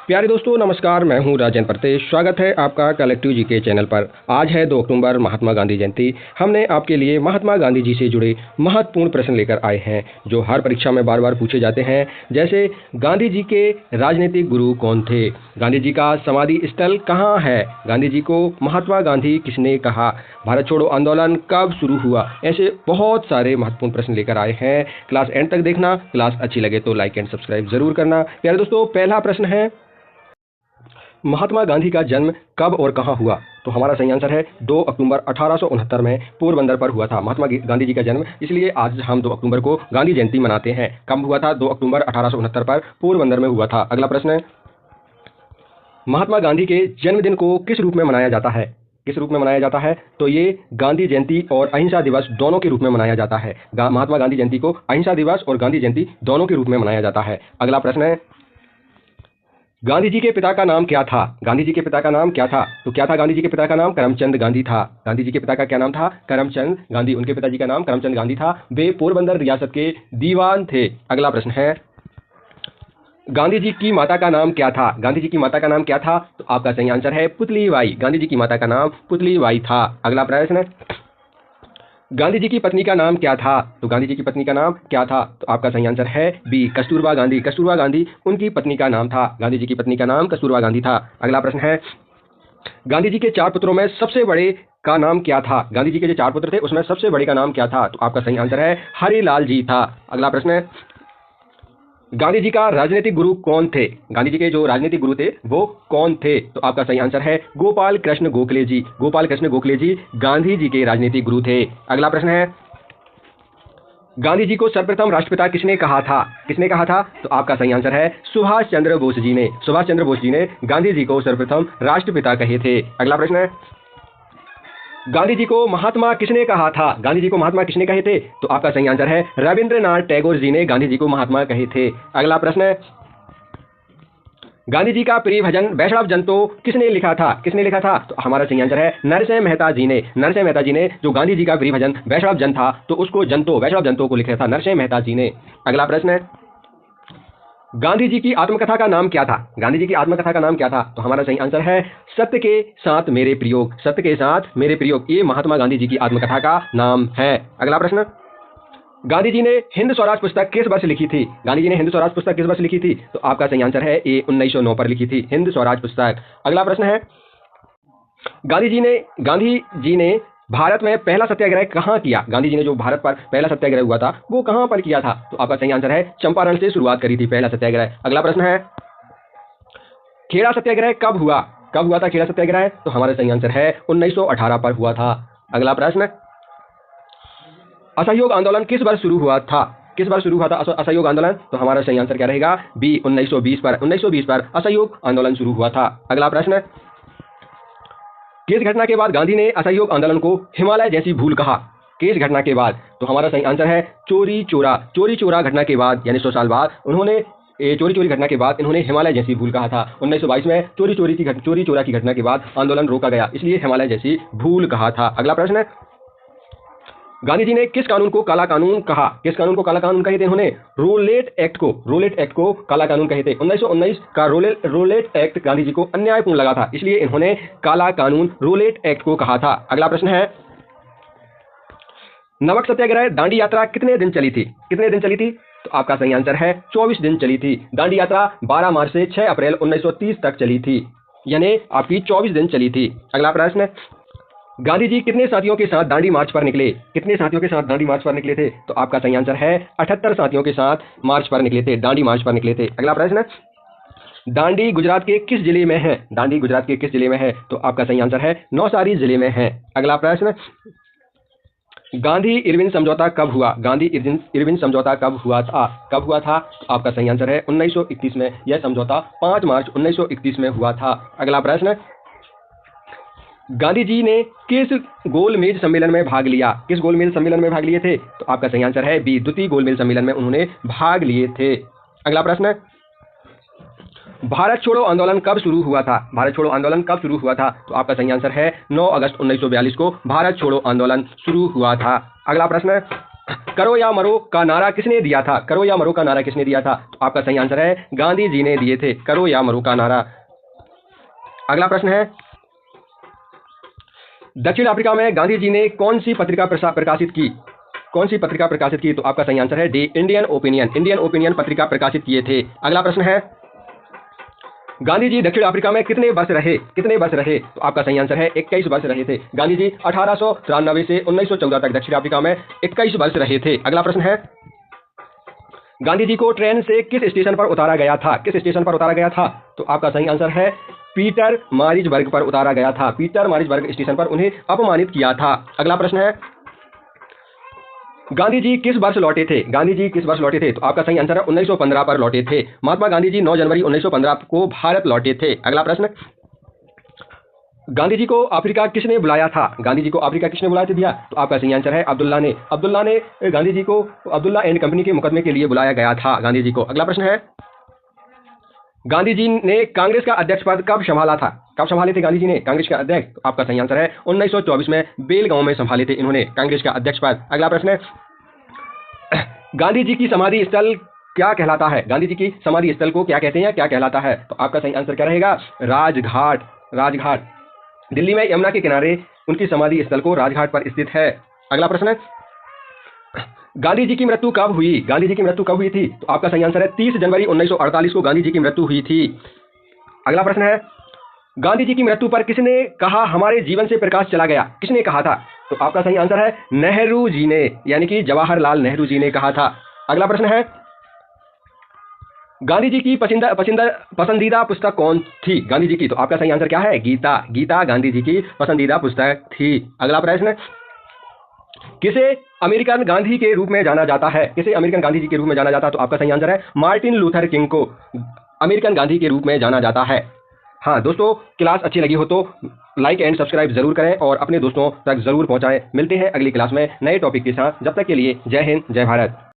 प्यारे दोस्तों नमस्कार, मैं हूं राजेंद्र परतेश। स्वागत है आपका कलेक्टिव जीके चैनल पर। आज है 2 अक्टूबर, महात्मा गांधी जयंती। हमने आपके लिए महात्मा गांधी जी से जुड़े महत्वपूर्ण प्रश्न लेकर आए हैं जो हर परीक्षा में बार बार पूछे जाते हैं। जैसे गांधी जी के राजनीतिक गुरु कौन थे, गांधी जी का समाधि स्थल कहाँ है, गांधी जी को महात्मा गांधी किसने कहा, भारत छोड़ो आंदोलन कब शुरू हुआ। ऐसे बहुत सारे महत्वपूर्ण प्रश्न लेकर आए हैं। क्लास एंड तक देखना। क्लास अच्छी लगे तो लाइक एंड सब्सक्राइब जरूर करना। प्यारे दोस्तों, पहला प्रश्न है, महात्मा गांधी का जन्म कब और कहां हुआ। तो हमारा सही आंसर है 2 अक्टूबर 1869 में पोरबंदर पर हुआ था महात्मा गांधी जी का जन्म। इसलिए आज हम 2 अक्टूबर को गांधी जयंती मनाते हैं। कब हुआ था? 2 अक्टूबर 1869 पर पोरबंदर में हुआ था। अगला प्रश्न है, महात्मा गांधी के जन्मदिन को किस रूप में मनाया जाता है। किस रूप में मनाया जाता है? तो ये गांधी जयंती और अहिंसा दिवस दोनों के रूप में मनाया जाता है। महात्मा गांधी जयंती को अहिंसा दिवस और गांधी जयंती दोनों के रूप में मनाया जाता है। अगला प्रश्न है, गांधी जी के पिता का नाम क्या था। गांधी जी के पिता का नाम क्या था? तो क्या था गांधी जी के पिता का नाम? करमचंद गांधी था। गांधी जी के पिता का क्या नाम था? करमचंद गांधी। उनके पिताजी का नाम करमचंद गांधी था। वे पोरबंदर रियासत के दीवान थे। अगला प्रश्न है, गांधी जी की माता का नाम क्या था। गांधी जी की माता का नाम क्या था? तो आपका सही आंसर है पुतली बाई। गांधी जी की माता का नाम पुतली बाई था। अगला प्रश्न है, गांधी जी की पत्नी का नाम क्या था। तो गांधी जी की पत्नी का नाम क्या था? तो आपका सही आंसर है बी, कस्तूरबा गांधी। कस्तूरबा गांधी उनकी पत्नी का नाम था। गांधी जी की पत्नी का नाम कस्तूरबा गांधी था। अगला प्रश्न है, गांधी जी के 4 पुत्रों में सबसे बड़े का नाम क्या था। गांधी जी के जो 4 पुत्र थे उसमें सबसे बड़े का नाम क्या था? तो आपका सही आंसर है हरिलाल जी था। अगला प्रश्न है, गांधी जी का राजनीतिक गुरु कौन थे। गांधी जी के जो राजनीतिक गुरु थे वो कौन थे? तो आपका सही आंसर है गोपाल कृष्ण गोखले जी। गोपाल कृष्ण गोखले जी गांधी जी के राजनीतिक गुरु थे। अगला प्रश्न है, गांधी जी को सर्वप्रथम राष्ट्रपिता किसने कहा था। किसने कहा था? तो आपका सही आंसर है सुभाष चंद्र बोस जी ने। सुभाष चंद्र बोस जी ने गांधी जी को सर्वप्रथम राष्ट्रपिता कहे थे। अगला प्रश्न है, गांधी जी को महात्मा किसने कहा था। गांधी जी को महात्मा किसने कहे थे? तो आपका सही आंसर है रविंद्रनाथ टैगोर जी ने गांधी जी को महात्मा कहे थे। अगला प्रश्न है, गांधी जी का प्रिय भजन वैष्णव जन तो किसने लिखा था। किसने लिखा था? तो हमारा सही आंसर है नरसिंह मेहता जी ने। नरसिंह मेहता जी ने जो गांधी जी का प्रिय भजन वैष्णव जन था तो उसको जंतो वैष्णव जंतो को लिखा था नरसिंह मेहता जी ने। अगला प्रश्न है, गांधी जी की आत्मकथा का नाम क्या था। गांधी जी की आत्मकथा का नाम क्या था? तो हमारा सही आंसर है सत्य के साथ मेरे प्रयोग। सत्य के साथ मेरे प्रयोग, ये महात्मा गांधी जी की आत्मकथा का नाम है। अगला प्रश्न, गांधी जी ने हिंद स्वराज पुस्तक किस वर्ष लिखी थी। गांधी जी ने हिंद स्वराज पुस्तक किस वर्ष लिखी थी? तो आपका सही आंसर है ए 1909 पर लिखी थी हिंद स्वराज पुस्तक। अगला प्रश्न है, गांधी जी ने भारत में पहला सत्याग्रह कहाँ किया। गांधी जी ने जो भारत पर पहला सत्याग्रह हुआ था वो कहाँ पर किया था? तो आपका सही आंसर है चंपारण से शुरुआत करी थी पहला सत्याग्रह। अगला प्रश्न है, खेड़ा सत्याग्रह कब हुआ। कब हुआ था खेड़ा सत्याग्रह? तो हमारा सही आंसर है 1918 पर हुआ था। अगला प्रश्न, असहयोग आंदोलन किस वर्ष शुरू हुआ था। किस वर्ष शुरू हुआ था असहयोग आंदोलन? तो हमारा सही आंसर क्या रहेगा? बी, 1920 पर। 1920 पर असहयोग आंदोलन शुरू हुआ था। अगला प्रश्न, किस घटना के बाद गांधी ने असहयोग आंदोलन को हिमालय जैसी भूल कहा। किस घटना के बाद? तो हमारा सही आंसर है चोरी चोरा। चोरी चोरा घटना के बाद यानी 100 साल बाद उन्होंने चोरी चोरी घटना के बाद इन्होंने हिमालय जैसी भूल कहा था। 1922 में चोरी चोरा की घटना के बाद आंदोलन रोका गया, इसलिए हिमालय जैसी भूल कहा था। अगला प्रश्न, गांधी जी ने किस कानून को काला कानून कहा। किस कानून को काला कानून कहे थे इन्होंने? रोलेट एक्ट को काला कानून कहे थे। 1919 का रोलेट एक्ट गांधी जी को अन्यायपूर्ण लगा था, इसलिए इन्होंने काला कानून रोलेट एक्ट को कहा था। अगला प्रश्न है, नमक सत्याग्रह दांडी यात्रा कितने दिन चली थी। कितने दिन चली थी? तो आपका सही आंसर है 24 दिन चली थी। दांडी यात्रा 12 मार्च से 6 अप्रैल 1930 तक चली थी, यानी आपकी 24 दिन चली थी। अगला प्रश्न, गांधी जी कितने साथियों के साथ दांडी मार्च पर निकले। कितने साथियों के साथ दांडी मार्च पर निकले थे? तो आपका सही आंसर है 78 साथियों के साथ मार्च पर निकले थे, दांडी मार्च पर निकले थे। अगला प्रश्न, दांडी गुजरात के किस जिले में है। दांडी गुजरात के किस जिले में है? तो आपका सही आंसर है नौसारी जिले में है। अगला प्रश्न, गांधी इरविन समझौता कब हुआ। गांधी इरविन समझौता कब हुआ था। कब हुआ था? तो आपका सही आंसर है 1931 में। यह समझौता 5 मार्च 1931 में हुआ था। अगला प्रश्न, गांधी जी ने किस गोलमेज सम्मेलन में भाग लिया। किस गोलमेज सम्मेलन में भाग लिए थे? तो आपका सही आंसर है बी, द्वितीय गोलमेज सम्मेलन में उन्होंने भाग लिए थे। अगला प्रश्न, भारत छोड़ो आंदोलन कब शुरू हुआ था। भारत छोड़ो आंदोलन कब शुरू हुआ था? तो आपका सही आंसर है 9 अगस्त 1942 को भारत छोड़ो आंदोलन शुरू हुआ था। अगला प्रश्न, करो या मरो का नारा किसने दिया था? करो या मरो का नारा किसने दिया था? तो आपका सही आंसर है गांधी जी ने दिए थे करो या मरो का नारा। अगला प्रश्न है, दक्षिण अफ्रीका में गांधी जी ने कौन सी पत्रिका प्रकाशित की? कौन सी पत्रिका प्रकाशित की? तो आपका सही आंसर है D, Indian opinion. Indian opinion पत्रिका प्रकाशित किए थे। अगला प्रश्न है, गांधी जी दक्षिण अफ्रीका में कितने वर्ष रहे? कितने वर्ष रहे? तो आपका सही आंसर है 21 वर्ष रहे थे। गांधी जी 1893 से 1914 तक दक्षिण अफ्रीका में 21 वर्ष रहे थे। अगला प्रश्न है, गांधी जी को ट्रेन से किस स्टेशन पर उतारा गया था? किस स्टेशन पर उतारा गया था? तो आपका सही आंसर है पीटर मारिजबर्ग पर उतारा गया था। पीटर मारिजबर्ग स्टेशन पर उन्हें अपमानित किया था। अगला प्रश्न है, गांधी जी किस वर्ष लौटे थे? गांधी जी किस वर्ष लौटे थे? तो आपका सही आंसर है 1915 पर लौटे थे। महात्मा गांधी जी 9 जनवरी 1915 को भारत लौटे थे। अगला प्रश्न, गांधी जी को अफ्रीका किसने बुलाया था? गांधी जी को अफ्रीका किसने बुलाया था भैया? तो आपका सही आंसर है अब्दुल्ला ने। अब्दुल्ला ने गांधी जी को अब्दुल्ला एंड कंपनी के मुकदमे के लिए बुलाया गया था गांधी जी को। अगला प्रश्न है, गांधी जी ने कांग्रेस का अध्यक्ष पद कब संभाला था? कब संभाले थे गांधी जी ने कांग्रेस का अध्यक्ष? तो आपका सही आंसर है 1924 में बेलगांव में संभाले थे इन्होंने कांग्रेस का अध्यक्ष पद। अगला प्रश्न है, गांधी जी की समाधि स्थल क्या कहलाता है? गांधी जी की समाधि स्थल को क्या कहते हैं या क्या कहलाता है? तो आपका सही आंसर क्या रहेगा? राजघाट। राजघाट दिल्ली में यमुना के किनारे उनकी समाधि स्थल को राजघाट पर स्थित है। अगला प्रश्न है, गांधी जी की मृत्यु कब हुई? गांधी जी की मृत्यु कब हुई थी? तो आपका सही आंसर है 30 जनवरी 1948 को गांधी जी की मृत्यु हुई थी। अगला प्रश्न है, गांधी जी की मृत्यु पर किसने कहा हमारे जीवन से प्रकाश चला गया? किसने कहा था? तो आपका सही आंसर है नेहरू जी ने, यानी कि जवाहरलाल नेहरू जी ने कहा था। अगला प्रश्न है, गांधी जी की पसंदीदा पुस्तक कौन थी? गांधी जी की, तो आपका सही आंसर क्या है? गीता। गीता गांधी जी की पसंदीदा पुस्तक थी। अगला प्रश्न, किसे अमेरिकन गांधी के रूप में जाना जाता है? किसे अमेरिकन गांधी जी के रूप में जाना जाता है? तो आपका सही आंसर है मार्टिन लूथर किंग को अमेरिकन गांधी के रूप में जाना जाता है। हाँ दोस्तों, क्लास अच्छी लगी हो तो लाइक एंड सब्सक्राइब जरूर करें और अपने दोस्तों तक जरूर पहुंचाएं। मिलते हैं अगली क्लास में नए टॉपिक के साथ। जब तक के लिए जय हिंद, जय भारत।